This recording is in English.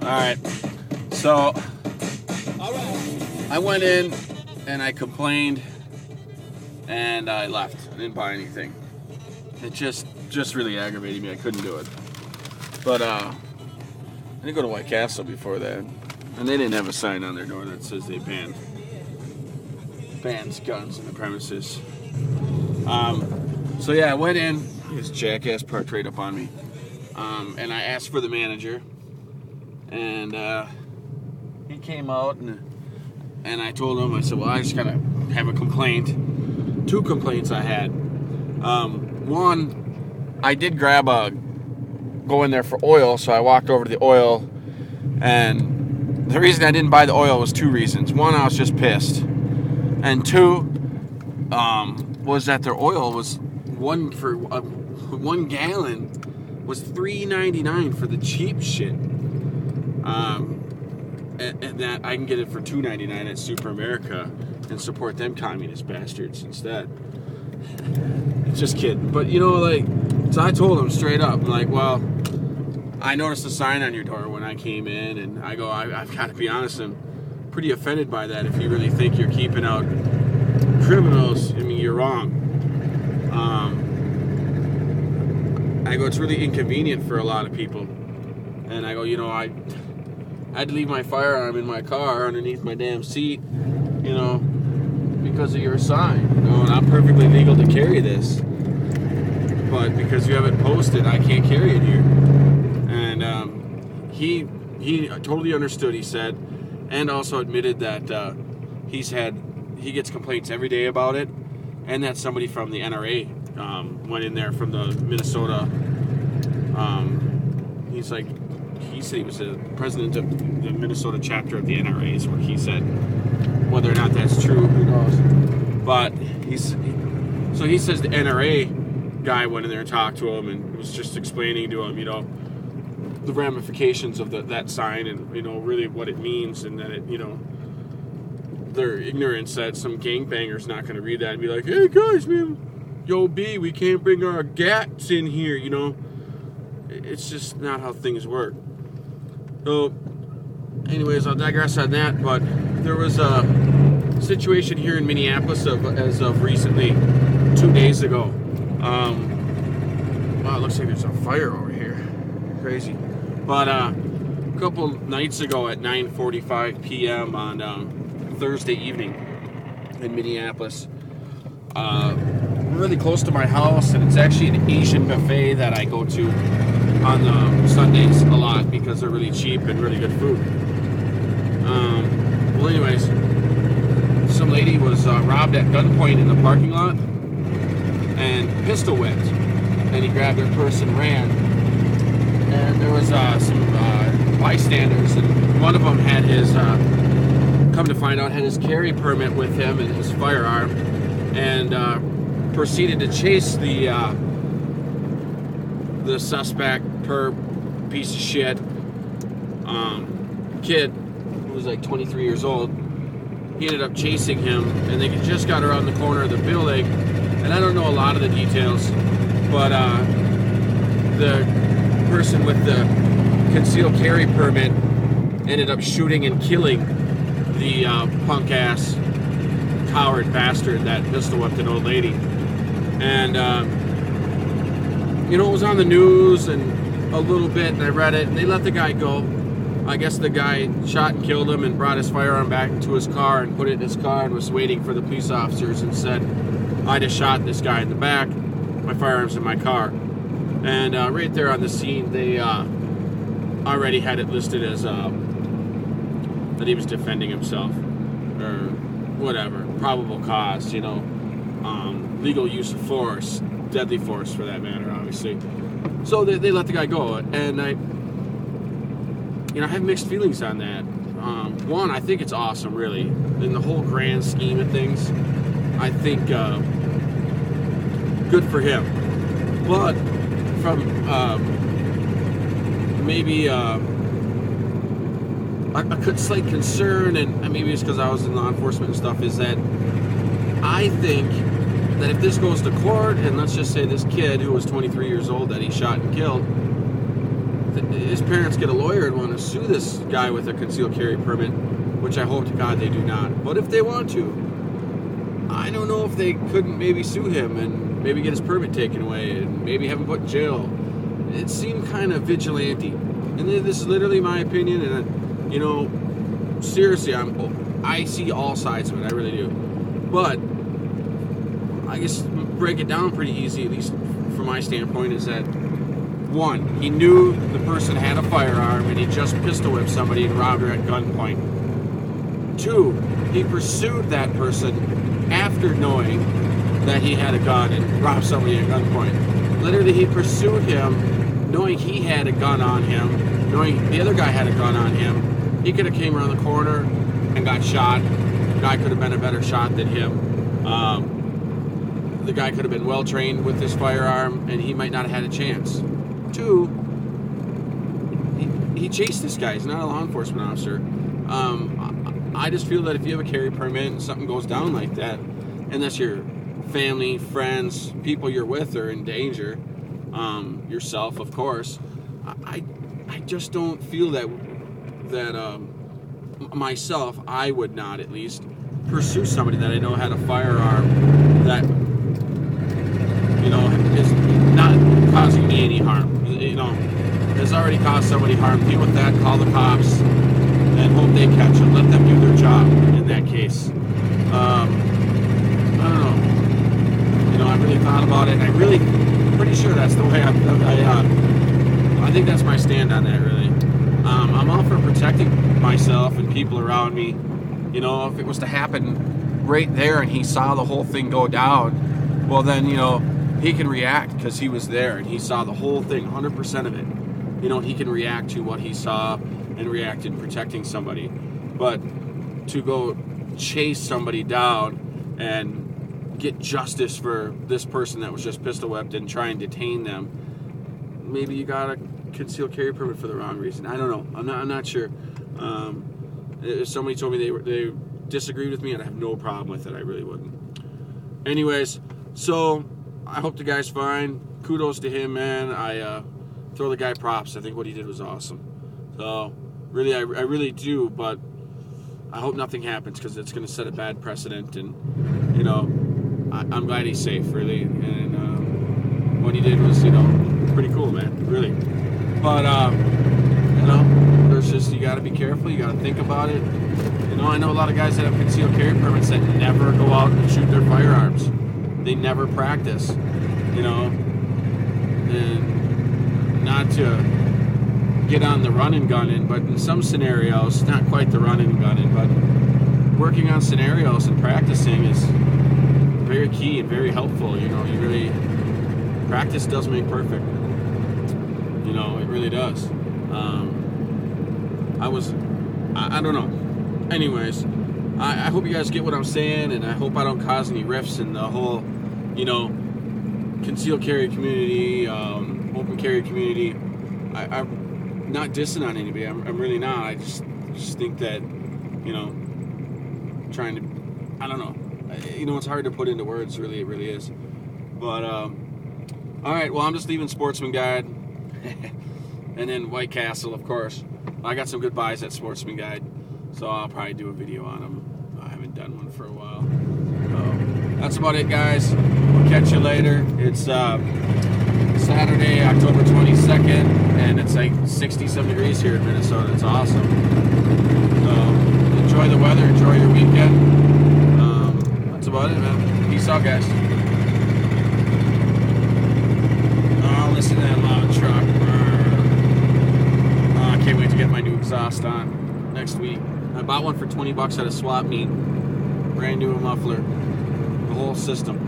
Alright, so I went in and I complained and I left. I didn't buy anything. It just really aggravated me. I couldn't do it. But I didn't go to White Castle before that. And they didn't have a sign on their door that says they bans guns in the premises. So yeah, I went in. This jackass parked right up on me. And I asked for the manager. And he came out and I told him, I said, well, I just gotta have a complaint. 2 complaints I had. One, I did go in there for oil, so I walked over to the oil, and the reason I didn't buy the oil was 2 reasons. One, I was just pissed. And 2, was that their oil was 1 gallon was $3.99 for the cheap shit. And that I can get it for $2.99 at Super America and support them communist bastards instead. Just kidding. But so I told him straight up, like, well, I noticed a sign on your door when I came in, and I go, I've got to be honest, I'm pretty offended by that. If you really think you're keeping out criminals, I mean, you're wrong. I go, it's really inconvenient for a lot of people. And I go, I had to leave my firearm in my car underneath my damn seat, because of your sign. And I'm perfectly legal to carry this. But because you have it posted, I can't carry it here. And he totally understood, he said, and also admitted that he gets complaints every day about it, and that somebody from the NRA went in there from the Minnesota. He said he was the president of the Minnesota chapter of the NRA, is what he said. Whether or not that's true, who knows? But he says the NRA guy went in there and talked to him and was just explaining to him, the ramifications of that sign and, really what it means, and that it, their ignorance that some gangbanger's not going to read that and be like, hey guys, man, yo B, we can't bring our gats in here, It's just not how things work. So, anyways, I'll digress on that, but there was a situation here in Minneapolis as of recently, 2 days ago. Wow, it looks like there's a fire over here. Crazy. But a couple nights ago at 9:45 p.m. on Thursday evening in Minneapolis, really close to my house, and it's actually an Asian buffet that I go to on Sundays a lot because they're really cheap and really good food. Well, anyways, some lady was robbed at gunpoint in the parking lot and pistol whipped, and he grabbed her purse and ran. And there was some bystanders, and one of them had his, come to find out, had his carry permit with him and his firearm, and proceeded to chase the suspect, per piece of shit kid who was like 23 years old. He ended up chasing him, and they just got around the corner of the building, and I don't know a lot of the details, but the person with the concealed carry permit ended up shooting and killing the punk ass coward bastard that pistol whipped an old lady. And it was on the news and a little bit, and I read it, and they let the guy go. I guess the guy shot and killed him and brought his firearm back to his car and put it in his car and was waiting for the police officers and said, I just shot this guy in the back, my firearm's in my car. And right there on the scene, they already had it listed as that he was defending himself or whatever, probable cause, legal use of force, deadly force for that matter, obviously. So they let the guy go, and I have mixed feelings on that. One, I think it's awesome, really, in the whole grand scheme of things. I think good for him, but from maybe a slight concern, and maybe it's because I was in law enforcement and stuff, is that I think that if this goes to court, and let's just say this kid who was 23 years old that he shot and killed, his parents get a lawyer and want to sue this guy with a concealed carry permit, which I hope to God they do not. But if they want to, I don't know if they couldn't maybe sue him and maybe get his permit taken away and maybe have him put in jail. It seemed kind of vigilante. And this is literally my opinion, and you know, seriously, I see all sides of it, I really do. But I guess break it down pretty easy, at least from my standpoint, is that one, he knew the person had a firearm and he just pistol whipped somebody and robbed her at gunpoint. Two, he pursued that person after knowing that he had a gun and robbed somebody at gunpoint. Literally, he pursued him knowing he had a gun on him, knowing the other guy had a gun on him. He could have came around the corner and got shot. The guy could have been a better shot than him. The guy could have been well trained with his firearm and he might not have had a chance. Two, he chased this guy. He's not a law enforcement officer. I just feel that if you have a carry permit and something goes down like that, unless your family, friends, people you're with are in danger, yourself, of course, I just don't feel that myself, I would not at least pursue somebody that I know had a firearm that, you know, is not causing me any harm. You know, has already caused somebody harm. Deal with that, call the cops, and hope they catch them. Let them do their job in that case. I don't know. You know, I really thought about it, and I'm pretty sure that's the way I think that's my stand on that, really. I'm all for protecting myself and people around me. You know, if it was to happen right there and he saw the whole thing go down, well then, you know, he can react because he was there and he saw the whole thing, 100% of it. You know, he can react to what he saw and react in protecting somebody. But to go chase somebody down and get justice for this person that was just pistol whipped and try and detain them, maybe you got a concealed carry permit for the wrong reason. I don't know. I'm not sure. If somebody told me they disagreed with me, I'd have no problem with it. I really wouldn't. Anyways, so I hope the guy's fine. Kudos to him, man. I throw the guy props. I think what he did was awesome. So really, I really do. But I hope nothing happens because it's going to set a bad precedent. And you know, I'm glad he's safe, really. And what he did was, you know, pretty cool, man. Really. But you know, there's just, you got to be careful. You got to think about it. You know, I know a lot of guys that have concealed carry permits that never go out and shoot their firearms. They never practice. You know, and not to get on the run and gunning, but in some scenarios, not quite the run and gunning, but working on scenarios and practicing is very key and very helpful. You know, you really, practice does make perfect. You know, it really does. I don't know. Anyways, I hope you guys get what I'm saying, and I hope I don't cause any rifts in the whole, you know, concealed carry community, open carry community. I'm not dissing on anybody. I'm really not. I just think that, you know, trying to, I don't know. You know, it's hard to put into words. Really, it really is. But all right. Well, I'm just leaving Sportsman Guide, and then White Castle, of course. I got some good buys at Sportsman Guide, so I'll probably do a video on them. I haven't done one for a while. So that's about it, guys. We'll catch you later. It's Saturday, October 22nd, and it's like 60-some degrees here in Minnesota. It's awesome. So enjoy the weather. Enjoy your weekend. That's about it, man. Peace out, guys. Oh, listen to that loud truck. I can't wait to get my new exhaust on next week. I bought one for $20 at a swap meet. Brand new muffler. The whole system.